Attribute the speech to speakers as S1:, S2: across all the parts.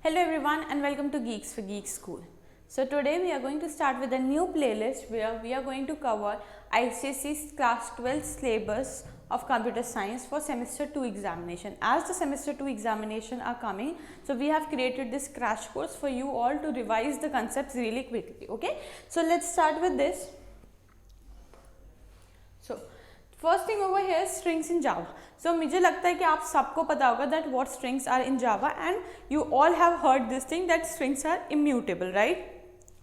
S1: Hello everyone and welcome to Geeks for Geeks School. So today we are going to start with a new playlist where we are going to cover ICSE's class 12 syllabus of computer science for semester 2 examination. As the semester 2 examination are coming, so we have created this crash course for you all to revise the concepts really quickly. Okay, so let's start with this. So first thing over here is strings in Java. So मुझे लगता है कि आप सबको पता होगा that what strings are in Java and you all have heard this thing that strings are immutable, right?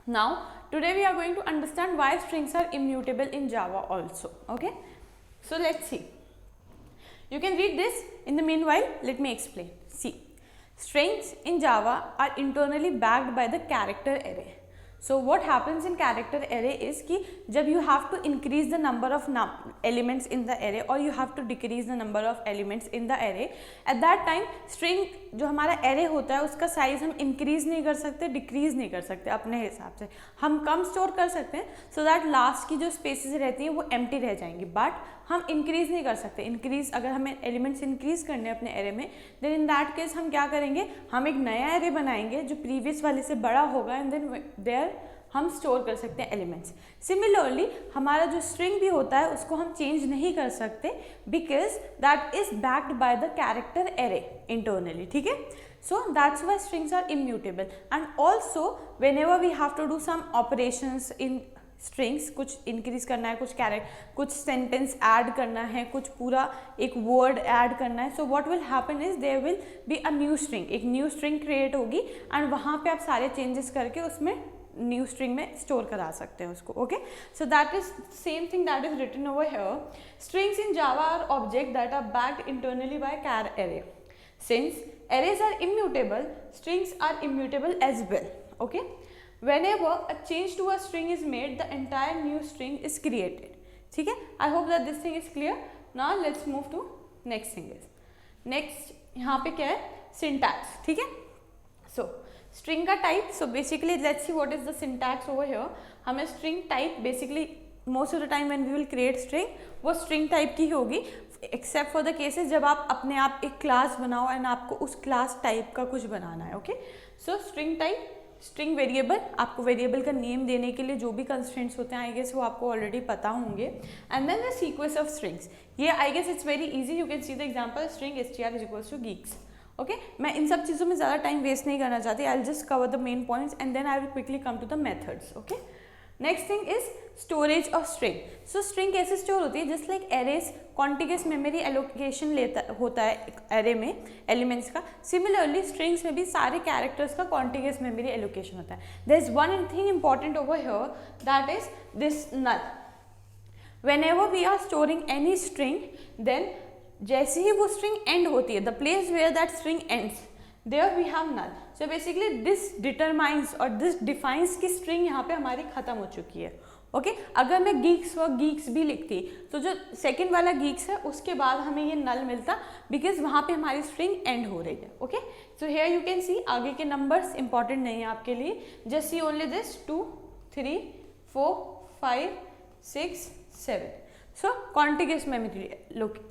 S1: Now today we are going to understand why strings are immutable in Java also. Okay, so let's see. You can read this. In the meanwhile, let me explain. See, strings in Java are internally backed by the character array. So what happens in character array is कि जब you have to increase the number of elements in the array or you have to decrease the number of elements in the array, at that time string जो हमारा array होता है उसका size हम increase नहीं कर सकते, decrease नहीं कर सकते अपने हिसाब से. हम कम store कर सकते हैं so that last की जो spaces रहती हैं वो empty रह जाएंगी, but हम increase नहीं कर सकते. increase अगर हमें elements increase करने हैं अपने array में, then in that case हम क्या करेंगे, हम एक नया array बनाएंगे जो previous वाले से बड़ा होगा and then there हम स्टोर कर सकते हैं एलिमेंट्स. सिमिलरली हमारा जो स्ट्रिंग भी होता है उसको हम चेंज नहीं कर सकते because that is backed by the character array internally. ठीक है, so that's why strings are immutable. And also whenever we have to do some operations in strings, कुछ इंक्रीज करना है, कुछ सेंटेंस ऐड करना है, कुछ पूरा एक वर्ड ऐड करना है, so what will happen is there will be a new string. एक न्यू स्ट्रिंग क्रिएट होगी एंड वहाँ पे आप सारे चेंजेस करके उसमें न्यू स्ट्रिंग में स्टोर करा सकते हैं उसको. Okay, so that is same thing that is written over here. Strings in Java are object that are backed internally by char array. Since arrays are immutable, strings are immutable as well. Okay, whenever a change to a string is made, the entire new string is created. ठीक है, I hope that this thing is clear. Now let's move to next thing is next. यहाँ पे क्या है, syntax. ठीक है, so string का type. So basically let's see what is the syntax over here. हमें string type basically most of the time when we will create string वो string type की होगी, एक्सेप्ट फॉर द केसेस जब आप अपने आप एक क्लास बनाओ एंड आपको उस क्लास टाइप का कुछ बनाना है. ओके, सो स्ट्रिंग टाइप, स्ट्रिंग वेरिएबल, आपको वेरिएबल का नेम देने के लिए जो भी कंस्ट्रेंट्स होते हैं आई गेस वो आपको ऑलरेडी पता होंगे. And then the sequence of strings, ये I guess it's very easy. You can see the example string str is equals to geeks. Okay, मैं इन सब चीज़ों में ज़्यादा टाइम वेस्ट नहीं करना चाहती. I will just cover the main points and then I will quickly come to the methods. Okay, next thing is storage of string. So string कैसे स्टोर होती है, just like arrays contiguous memory allocation होता है array में elements का. Similarly strings में भी सारे कैरेक्टर्स का कॉन्टिग्यूअस मेमोरी एलोकेशन होता है. There is one thing important over here that is this null. Whenever we are storing any string, then जैसे ही वो स्ट्रिंग एंड होती है, the place where that string ends, there we have null. So basically this determines और this defines की string यहाँ पे हमारी खत्म हो चुकी है. ओके, अगर मैं geeks व geeks भी लिखती तो जो सेकेंड वाला geeks है उसके बाद हमें ये नल मिलता बिकॉज वहाँ पे हमारी स्ट्रिंग एंड हो रही है. Okay, so here you can see आगे के नंबर्स इंपॉर्टेंट नहीं है आपके लिए. Just see only this 2 3 4 5 6 7. So contiguous memory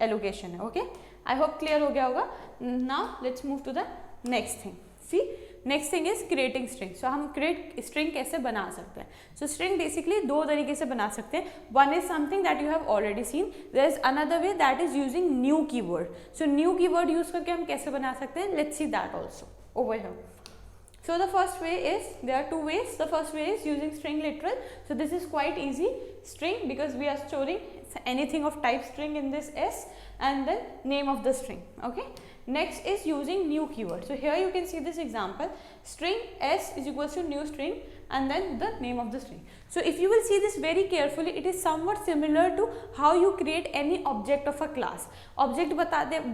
S1: allocation है. ओके, आई होप क्लियर हो गया होगा. Now let's move to the next thing. See, next thing is creating string. So हम क्रिएट स्ट्रिंग कैसे बना सकते हैं. सो स्ट्रिंग बेसिकली दो तरीके से बना सकते हैं. One is something that you have already seen. There is another way that is using new keyword. So new keyword use करके हम कैसे बना सकते हैं, let's see that also over here. So the first way is, there are two ways. The first way is using string literal. So this is quite easy. String, because we are storing anything of type string in this s and then name of the string. Okay, next is using new keyword. So here you can see this example, string s is equals to new string and then the name of the string. So if you will see this very carefully, it is somewhat similar to how you create any object of a class. Object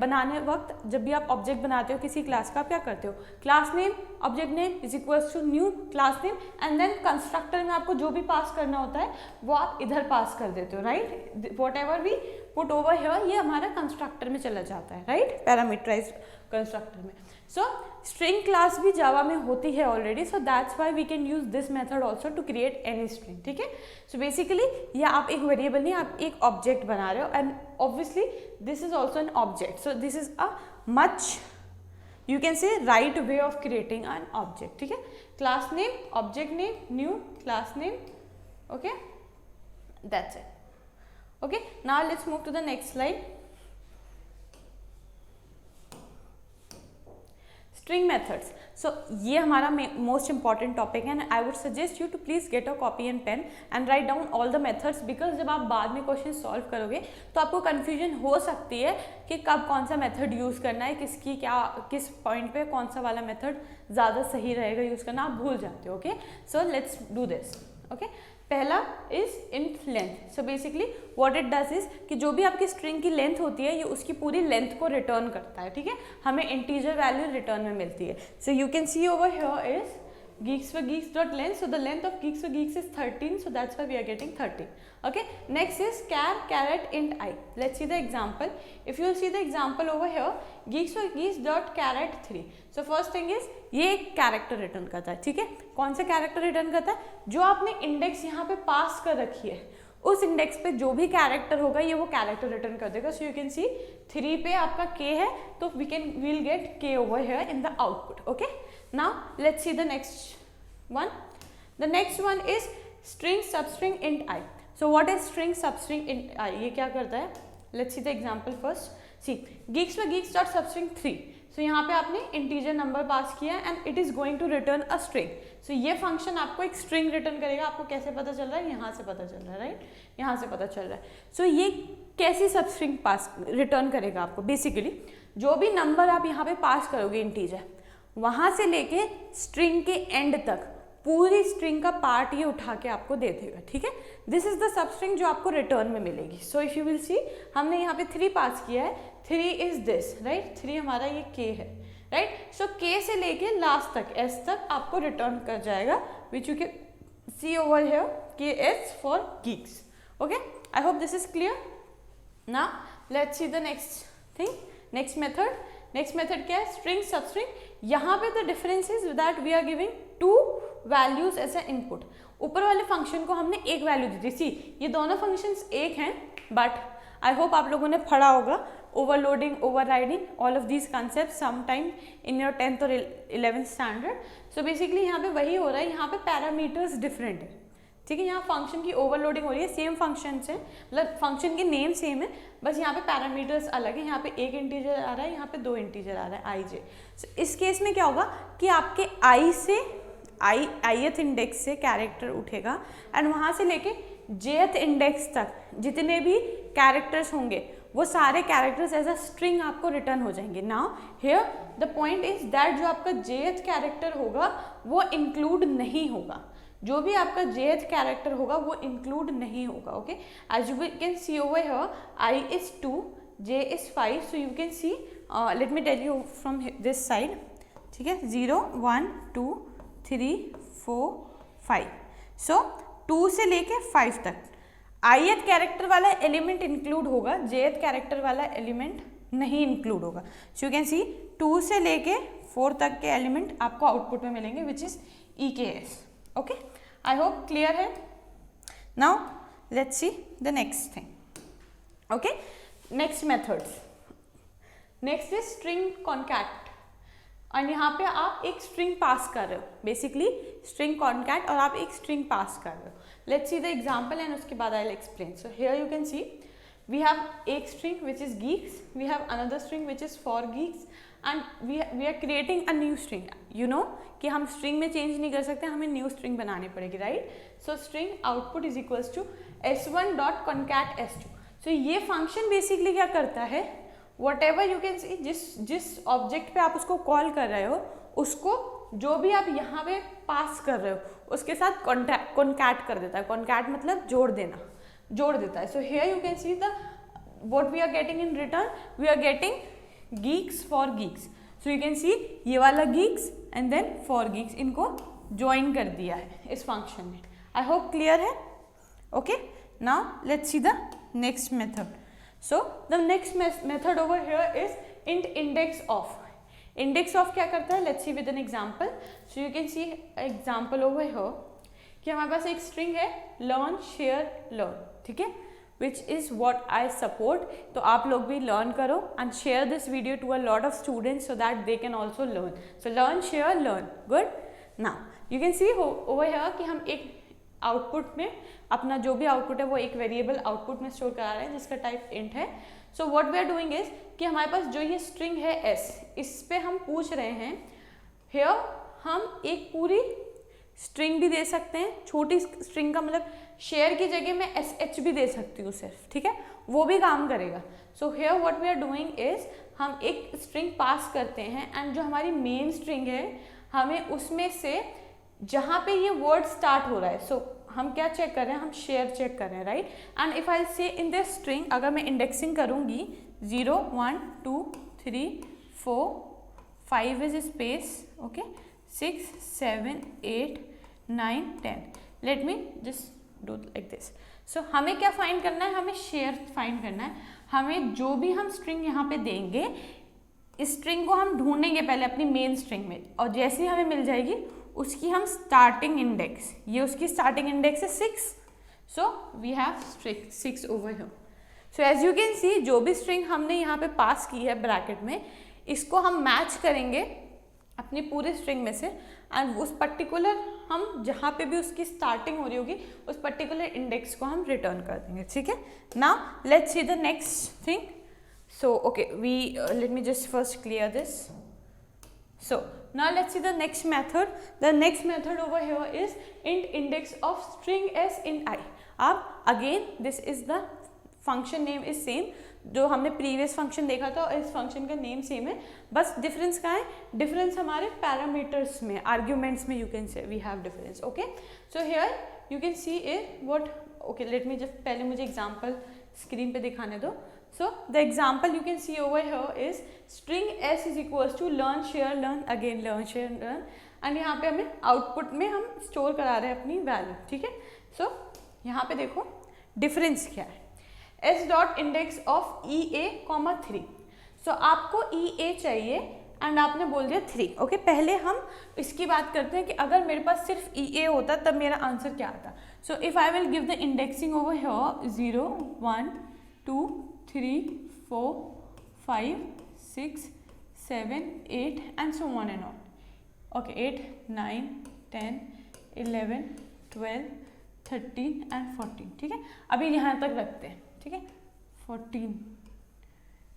S1: बनाने वक्त जब भी आप object बनाते हो किसी class का, आप क्या करते हो, class name, object name is equals to new class name and then constructor में आपको जो भी पास करना होता है वो आप इधर पास कर देते हो, right? Whatever we put over here ये हमारा constructor में चला जाता है, right? Parameterized constructor में. सो स्ट्रिंग क्लास भी जावा में होती है already. So that's why we can use this method also to create any string. ठीक है, सो बेसिकली या आप एक वेरिएबल नहीं, आप एक ऑब्जेक्ट बना रहे हो and obviously this is also an object. So this is a much you can say right way of creating an object, ठीक है। Class name, object name, new class name, okay, that's it. Okay, now let's move to the next slide. String methods. So ये हमारा most important topic है and I would suggest you to please get a copy and pen and write down all the methods, because जब आप बाद में question solve करोगे तो आपको कन्फ्यूजन हो सकती है कि कब कौन सा मेथड यूज़ करना है, किसकी क्या किस पॉइंट पे कौन सा वाला मेथड ज़्यादा सही रहेगा यूज़ करना, आप भूल जाते हो। Okay, so let's do this. Okay, पहला is int length. So basically what it does is कि जो भी आपकी स्ट्रिंग की लेंथ होती है ये उसकी पूरी लेंथ को रिटर्न करता है, ठीक है, हमें इंटीजर वैल्यू रिटर्न में मिलती है। सो you can see over here is geeks for geeks dot length, so the length of geeks for geeks is 13, so that's why we are getting 13. Okay, next is char caret int I. Let's see the example. If you see the example over here, geeks for geeks dot caret 3. So first thing is ये एक character return करता है, ठीक है। कौन सा character return करता है? जो आपने इंडेक्स यहाँ पे पास कर रखी है उस इंडेक्स पे जो भी कैरेक्टर होगा ये वो कैरेक्टर रिटर्न कर देगा। सो यू कैन सी 3 पे आपका k है तो we'll get k over here in the output. Okay, now let's see the next one. The next one is string substring int I. So what is string substring int I? ये क्या करता है? Let's see the example first. See, geeks for geeks dot substring 3. So यहाँ पे आपने integer number pass किया and it is going to return a string. So ये function आपको एक स्ट्रिंग रिटर्न करेगा। आपको कैसे पता चल रहा है? यहाँ से पता चल रहा है, राइट, यहाँ से पता चल रहा है। सो ये कैसी सब स्ट्रिंग पास रिटर्न करेगा आपको? बेसिकली जो भी नंबर आप यहाँ पे पास करोगे इंटीजर, वहाँ से लेके स्ट्रिंग के एंड तक पूरी स्ट्रिंग का पार्ट ये उठा के आपको दे देगा, ठीक है। This is the sub string जो आपको रिटर्न में मिलेगी। So if you will see हमने यहाँ पे 3 पास किया है, 3 इज दिस, राइट, 3 हमारा ये k है, राइट। सो k से लेके लास्ट तक s तक आपको रिटर्न कर जाएगा, which you can see over here KS for geeks. Okay, I hope this is clear. Now let's see the next thing, next method. Next method क्या है? String substring. यहाँ पे the difference is that we are giving 2 values as a input. ऊपर वाले function को हमने एक value दी थी। सी, ये दोनों फंक्शंस एक हैं, बट आई होप आप लोगों ने पढ़ा होगा overloading, overriding, all of these concept some time in your 10th और 11th स्टैंडर्ड। सो बेसिकली यहाँ पे वही हो रहा है, यहाँ पे पैरामीटर्स डिफरेंट है, ठीक है। यहाँ फंक्शन की ओवरलोडिंग हो रही है, सेम फंक्शन से, मतलब फंक्शन के नेम सेम है, बस यहाँ पे पैरामीटर्स अलग है। यहाँ पे एक इंटीजर आ रहा है, यहाँ पे 2 इंटीजर आ रहा है ij। so, इस केस में क्या होगा कि आपके i से ith इंडेक्स से कैरेक्टर उठेगा एंड वहाँ से लेके jth इंडेक्स तक जितने भी कैरेक्टर्स होंगे वो सारे कैरेक्टर्स एज अ स्ट्रिंग आपको रिटर्न हो जाएंगे। Now here the point is that जो आपका jth कैरेक्टर होगा वो इंक्लूड नहीं होगा, जो भी आपका jth कैरेक्टर होगा वो इंक्लूड नहीं होगा। Okay, as you can see over here I is 2, J is 5, so you can see let me tell you from this side, ठीक है, 0 1 2 3 4 5। सो 2 से लेके 5 तक ith कैरेक्टर वाला एलिमेंट इंक्लूड होगा, jth कैरेक्टर वाला एलिमेंट नहीं इंक्लूड होगा। सो यू कैन सी 2 से लेके 4 तक के एलिमेंट आपको आउटपुट में मिलेंगे which is EKS। Okay, I hope clear है। Now let's see the next thing. Okay, next methods. Next is string concat. और यहाँ पे आप एक स्ट्रिंग पास कर रहे हो, बेसिकली स्ट्रिंग कॉन्कैट, और आप एक स्ट्रिंग पास कर रहे हो। Let's see the example and उसके बाद I will explain. So here you can see we have एक string which is geeks, we have another string which is for geeks and we are creating a new string. You know कि हम string में change नहीं कर सकते, हमें new string बनानी पड़ेगी, right. So string output is equals to s1 dot concat s2। So ये फंक्शन बेसिकली क्या करता है, whatever you can see, जिस ऑब्जेक्ट पे आप उसको कॉल कर रहे हो उसको जो भी आप यहाँ पे पास कर रहे हो उसके साथ कॉन्कैट कर देता है। कॉन्कैट मतलब जोड़ देना, जोड़ देता है। So here you can see the what we are getting in return, we are getting geeks for geeks। So you can see ये वाला geeks and then for geeks, इनको ज्वाइन कर दिया है इस फंक्शन में। आई होप क्लियर है। Okay, now let's see the next method. So the next method over here is int index of. Index of क्या करता है? Let's see with an example. So you can see example over here कि हमारे पास एक string है learn share learn, ठीक है। which is what I support. तो आप लोग भी learn करो and share this video to a lot of students so that they can also learn. So learn, share, learn. Good. Now you can see over here कि हम एक output में अपना जो भी आउटपुट है वो एक वेरिएबल आउटपुट में स्टोर करा रहे हैं जिसका टाइप इंट है. So what we are doing is कि हमारे पास जो ये स्ट्रिंग है s, इस पे हम पूछ रहे हैं हियर हम एक पूरी स्ट्रिंग भी दे सकते हैं. छोटी स्ट्रिंग का मतलब शेयर की जगह मैं sh भी दे सकती हूँ सिर्फ, ठीक है, वो भी काम करेगा. So here what we are doing is हम एक स्ट्रिंग पास करते हैं एंड जो हमारी मेन स्ट्रिंग है हमें उसमें से जहाँ पे ये वर्ड स्टार्ट हो रहा है, सो हम क्या चेक कर रहे हैं, हम शेयर चेक कर रहे हैं, राइट. एंड इफ आई से इन दिस स्ट्रिंग अगर मैं इंडेक्सिंग करूँगी 0 1 2 3 4 5 is space, okay, 6 7 8 9 10. Let me just do like this. So हमें क्या फाइंड करना है, हमें शेयर फाइंड करना है. हमें जो भी हम स्ट्रिंग यहाँ पे देंगे इस स्ट्रिंग को हम ढूंढेंगे पहले अपनी मेन स्ट्रिंग में, और जैसे ही हमें मिल जाएगी उसकी हम स्टार्टिंग इंडेक्स, ये उसकी स्टार्टिंग इंडेक्स है 6. So we have 6 over here. So as you can see जो भी स्ट्रिंग हमने यहाँ पे पास की है ब्रैकेट में, इसको हम मैच करेंगे अपनी पूरी स्ट्रिंग में से एंड उस पर्टिकुलर हम जहाँ पे भी उसकी स्टार्टिंग हो रही होगी उस पर्टिकुलर इंडेक्स को हम रिटर्न कर देंगे, ठीक है. Now let's see the next thing. So okay, let me just first clear this. So now let's see the next method. The next method over here is int index of string s in I. अब again this is the function name is same. जो हमने previous function देखा था इस function का name same है, बस difference कहाँ है, difference हमारे parameters में, arguments में you can say we have difference. Okay, so here you can see what. Okay, let me just पहले मुझे example screen पे दिखाने दो. So the example you can see over here is string s is equals to learn share learn again learn share learn, and यहाँ पे हमें output में हम स्टोर करा रहे हैं अपनी वैल्यू, ठीक है. सो यहाँ पे देखो डिफरेंस क्या है, s dot index of EA, 3. सो आपको EA चाहिए एंड आपने बोल दिया 3. ओके, पहले हम इसकी बात करते हैं कि अगर मेरे पास सिर्फ EA होता तब मेरा आंसर क्या आता. So if I will give the indexing over here 0 1 2 3 4 5 6 7 8 and so on and on. Okay, 8 9 10 11 12 13 and 14. ठीक है, अभी यहाँ तक रखते हैं, ठीक है, 14.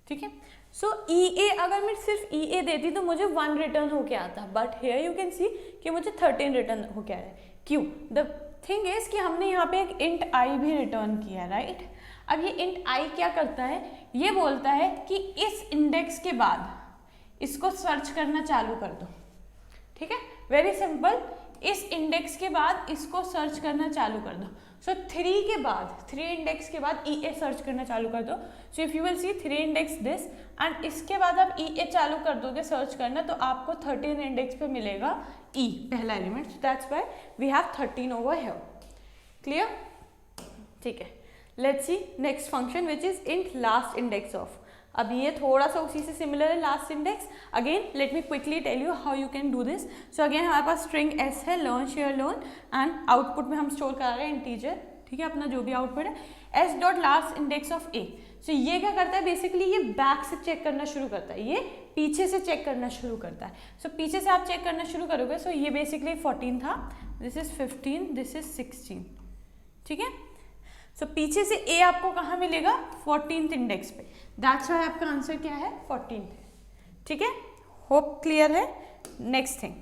S1: ठीक है. सो EA अगर मैं सिर्फ EA देती तो मुझे 1 रिटर्न होके आता, बट हेयर यू कैन सी कि मुझे 13 रिटर्न होके आ रहा है. क्यों? द थिंग इज कि हमने यहाँ पे एक int I भी रिटर्न किया, राइट. अब ये int I क्या करता है, ये बोलता है कि इस इंडेक्स के बाद इसको सर्च करना चालू कर दो, ठीक है, वेरी सिंपल. इस इंडेक्स के बाद इसको सर्च करना चालू कर दो. सो 3 के बाद 3 इंडेक्स के बाद EA सर्च करना चालू कर दो. So if you will see 3 index this and इसके बाद आप EA चालू कर दोगे सर्च करना तो आपको 13 इंडेक्स पे मिलेगा E, पहला element. That's why we have 13 over here. Clear? ठीक है. Let's see next function which is int last index of. अब ये थोड़ा सा उसी से सिमिलर है, last index. Again let me quickly tell you how you can do this. So again हमारे पास स्ट्रिंग s है, learn share learn, and output में हम स्टोर करा रहे हैं इंटीजर, ठीक है, अपना जो भी आउटपुट है, s dot last index of a. सो ये क्या करता है, बेसिकली ये बैक से चेक करना शुरू करता है, ये पीछे से चेक करना शुरू करता है. सो पीछे से आप चेक करना शुरू करोगे. सो ये बेसिकली 14 था, दिस इज 15, दिस इज 16, ठीक है. सो पीछे से A आपको कहाँ मिलेगा, 14th इंडेक्स पे. दैट्स व्हाई आपका आंसर क्या है, 14th है, ठीक है. होप क्लियर है. Next thing,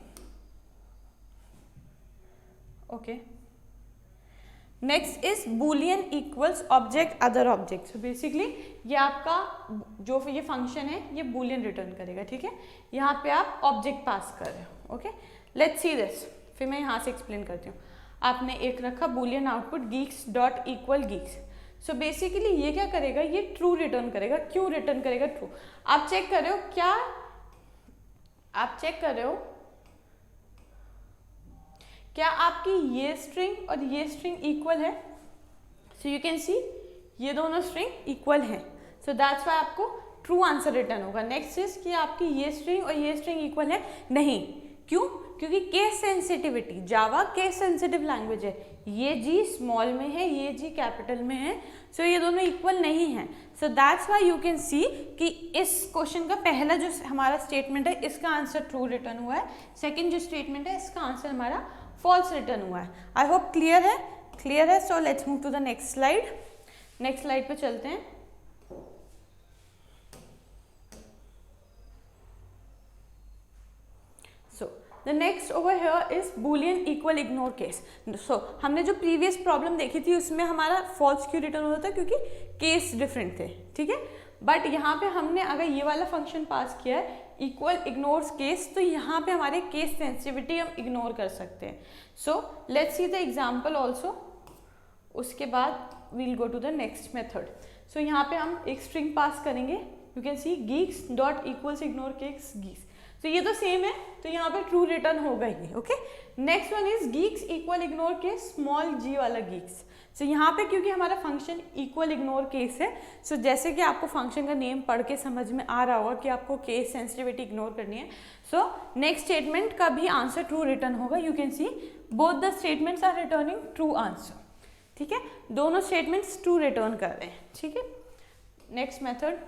S1: okay, next is Boolean equals object other object. So basically ये आपका जो ये फंक्शन है ये बूलियन रिटर्न करेगा, ठीक है. यहाँ पे आप ऑब्जेक्ट पास कर रहे हो. Okay, let's see this. फिर मैं यहाँ से एक्सप्लेन करती हूँ. आपने एक रखा Boolean output geeks dot equal geeks. So basically ये क्या करेगा, ये ट्रू रिटर्न करेगा. क्यों रिटर्न करेगा ट्रू? आप चेक कर रहे हो क्या, आप चेक कर रहे हो क्या आपकी ये स्ट्रिंग और ये स्ट्रिंग इक्वल है. सो यू कैन सी ये दोनों स्ट्रिंग इक्वल हैं. सो दैट्स व्हाई आपको ट्रू आंसर रिटर्न होगा. नेक्स्ट इज कि आपकी ये स्ट्रिंग और ये स्ट्रिंग इक्वल है नहीं. क्यों? क्योंकि केस सेंसिटिविटी, जावा केस सेंसिटिव लैंग्वेज है, ये जी स्मॉल में है, ये जी कैपिटल में है, सो ये दोनों इक्वल नहीं है। So that's why you can सी कि इस क्वेश्चन का पहला जो हमारा स्टेटमेंट है इसका आंसर ट्रू रिटर्न हुआ है, सेकंड जो स्टेटमेंट है इसका आंसर हमारा फॉल्स रिटर्न हुआ है। आई होप क्लियर है, क्लियर है। So let's move to the next slide. Next slide पे चलते हैं। The next over here is boolean equal ignore case. So हमने जो प्रीवियस प्रॉब्लम देखी थी उसमें हमारा फॉल्स क्यों रिटर्न होता था, क्योंकि केस डिफरेंट थे, ठीक है। बट यहाँ पे हमने अगर ये वाला फंक्शन पास किया है इक्वल इग्नोर्स केस, तो यहाँ पे हमारे केस सेंसिटिविटी हम इग्नोर कर सकते हैं। So let's see the example also, उसके बाद we'll go to the next method. So यहाँ पे हम एक स्ट्रिंग पास करेंगे, you can see geeks dot equals ignore case geeks। तो ये तो सेम है, तो यहाँ पे ट्रू रिटर्न होगा ही, okay. Next one is geeks equal ignore case small g वाला geeks। सो यहाँ पे क्योंकि हमारा फंक्शन इक्वल इग्नोर केस है, सो जैसे कि आपको फंक्शन का नेम पढ़ के समझ में आ रहा होगा कि आपको केस सेंसिटिविटी इग्नोर करनी है, सो नेक्स्ट स्टेटमेंट का भी आंसर ट्रू रिटर्न होगा। You can see both the statements are returning true answer, ठीक है, दोनों स्टेटमेंट्स ट्रू रिटर्न कर रहे हैं, ठीक है। नेक्स्ट मेथड,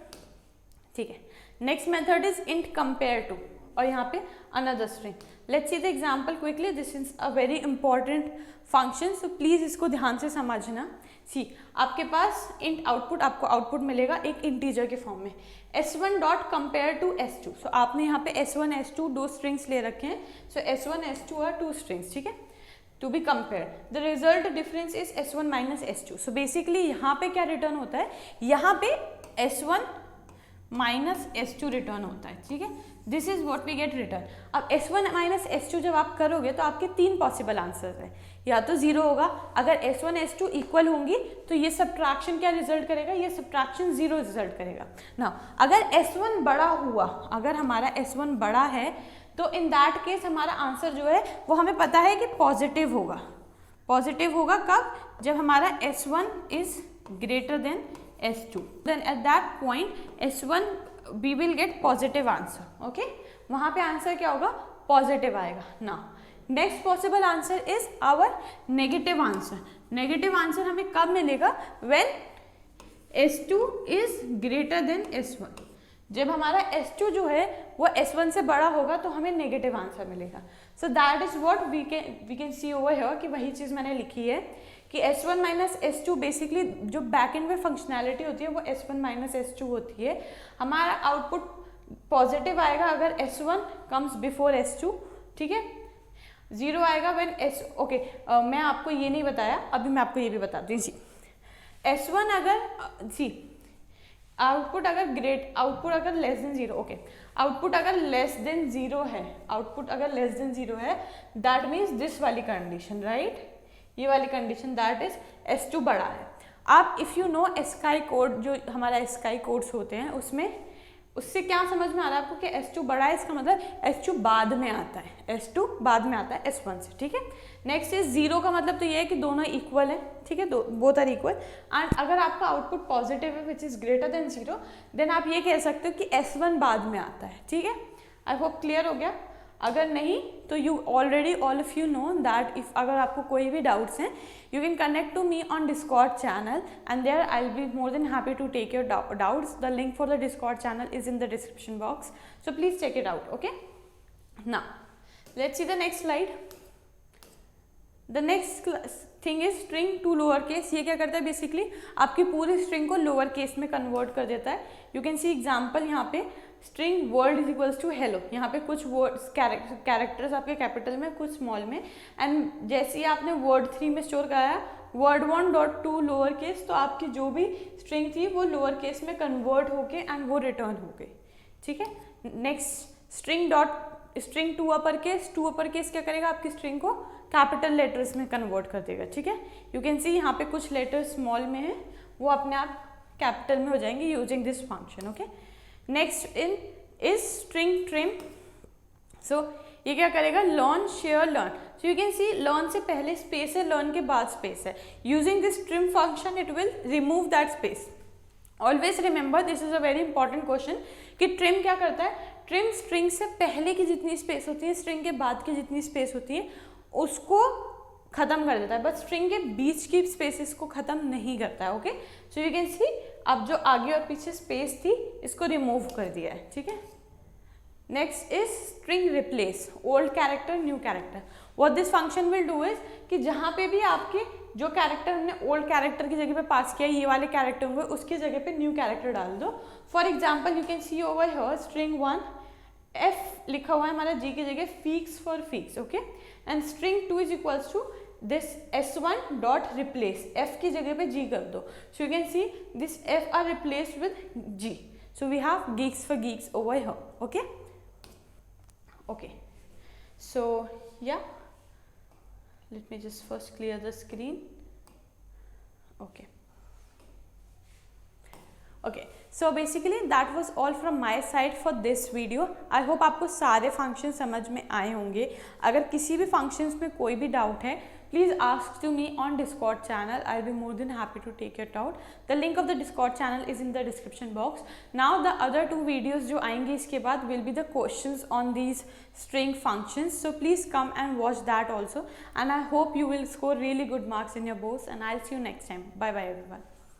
S1: ठीक है, next method is int compare to, और यहाँ पे another string. Let's see the example quickly, this is a very important function, so please इसको ध्यान से समझना। सी आपके पास इंट आउटपुट, आपको आउटपुट मिलेगा एक इंटीजर के फॉर्म में, s1 dot compare to s2। सो आपने यहाँ पे s1 s2 दो स्ट्रिंग्स ले रखे हैं, सो s1 s2 are to strings, ठीक है, to be compare. The result difference is s1 minus s2। So basically यहाँ पे क्या रिटर्न होता है, यहाँ पे s1 माइनस s2 रिटर्न होता है, ठीक है, this is what we get return. अब s1 माइनस s2 जब आप करोगे तो आपके तीन पॉसिबल आंसर्स हैं, या तो 0 होगा, अगर s1 s2 इक्वल होंगी तो ये सब्ट्रैक्शन क्या रिजल्ट करेगा, ये सब्ट्रैक्शन 0 रिजल्ट करेगा ना। अगर s1 बड़ा हुआ, अगर हमारा s1 बड़ा है तो इन दैट केस हमारा आंसर जो है वो हमें पता है कि पॉजिटिव होगा। पॉजिटिव होगा कब, जब हमारा s1 is greater then s2, then at that point s1 we will get positive answer, okay, वहाँ पे आंसर क्या होगा, पॉजिटिव आएगा ना। Next possible answer is our negative answer. Negative answer हमें कब मिलेगा, when s2 is greater then s1। जब हमारा s2 जो है वो s1 से बड़ा होगा तो हमें नेगेटिव आंसर मिलेगा। So that is what we can see over here, कि वही चीज़ मैंने लिखी है कि s1 माइनस s2 बेसिकली जो बैक एंड में फंक्शनैलिटी होती है वो s1 माइनस s2 होती है। हमारा आउटपुट पॉजिटिव आएगा अगर s1 कम्स बिफोर s2, ठीक है, 0 आएगा व्हेन मैं आपको ये नहीं बताया, अभी मैं आपको ये भी बताती हूँ। s1 अगर आउटपुट अगर लेस देन 0, ओके, आउटपुट अगर लेस देन 0 है, आउटपुट अगर लेस देन 0 है, दैट मीन्स दिस वाली कंडीशन, राइट, ये वाली कंडीशन, दैट इज s2 बड़ा है। आप if you know sky code, जो हमारा स्काई कोड्स होते हैं उसमें, उससे क्या समझ में आ रहा है आपको कि s2 बड़ा है, इसका मतलब s2 बाद में आता है, s2 बाद में आता है s1 से, ठीक है। नेक्स्ट इज 0 का मतलब तो ये है कि दोनों इक्वल है, ठीक है, बोथ आर इक्वल। एंड अगर आपका आउटपुट पॉजिटिव है which is greater than 0, then आप ये कह सकते हो कि s1 बाद में आता है, ठीक है। आई होप क्लियर हो गया। अगर नहीं तो you already all of you know that if अगर आपको कोई भी डाउट्स हैं, you can connect to me on Discord channel and there I'll be more than happy to take your doubts. The link for the Discord channel is in the description box, so please check it out, okay. Now let's see the next slide. The next thing is string to lower case. ये क्या करता है, basically आपकी पूरी string को lower case में convert कर देता है। यू कैन सी एग्जाम्पल, यहाँ पे string world is equals to hello, यहाँ पे कुछ वर्ड्स कैरेक्टर्स आपके कैपिटल में, कुछ स्मॉल में, एंड जैसे ही आपने वर्ड 3 में स्टोर कराया word1 dot to lower case, तो आपकी जो भी स्ट्रिंग थी वो लोअर केस में कन्वर्ट होके एंड वो रिटर्न हो गई, ठीक है। Next string to upper case क्या करेगा, आपकी स्ट्रिंग को कैपिटल लेटर्स में कन्वर्ट कर देगा, ठीक है। यू कैन सी यहाँ पे कुछ लेटर्स स्मॉल में है, वो अपने आप कैपिटल में हो जाएंगे using this function, okay. Next in is string trim. So ये क्या करेगा, learn share learn. So you can see learn से पहले स्पेस है, लर्न के बाद स्पेस है। Using this trim function it will remove that space. Always remember, this is a very important question कि ट्रिम क्या करता है, ट्रिम स्ट्रिंग से पहले की जितनी स्पेस होती है, स्ट्रिंग के बाद की जितनी स्पेस होती है, उसको खत्म कर देता है, बट स्ट्रिंग के बीच की स्पेसेस को खत्म नहीं करता है. ओके, सो यू कैन सी अब जो आगे और पीछे स्पेस थी इसको रिमूव कर दिया है. ठीक है. Next is string replace, old character new character. What this function will do is कि जहाँ पे भी आपके जो कैरेक्टर हमने ओल्ड कैरेक्टर की जगह पे पास किया, ये वाले कैरेक्टर होंगे, उसकी जगह पे न्यू कैरेक्टर डाल दो. For example you can see over here string 1 F लिखा हुआ है हमारा जी की जगह, feeks for feeks. Okay, and string 2 is equals to this s1 dot replace, f की जगह पे g कर दो. So you can see this f are replaced with g. So we have geeks for geeks over here. Okay. Okay, so yeah, let me just first clear the screen. Okay, so basically that was all from my side for this video. I hope आपको सारे function समझ में आए होंगे. अगर किसी भी functions में कोई भी डाउट है, please ask to me on Discord channel. I'll be more than happy to take it out. The link of the Discord channel is in the description box. Now the other 2 videos जो आएंगे इसके बाद will be the questions on these string functions. So please come and watch that also. And I hope you will score really good marks in your boards. And I'll see you next time. Bye bye everyone.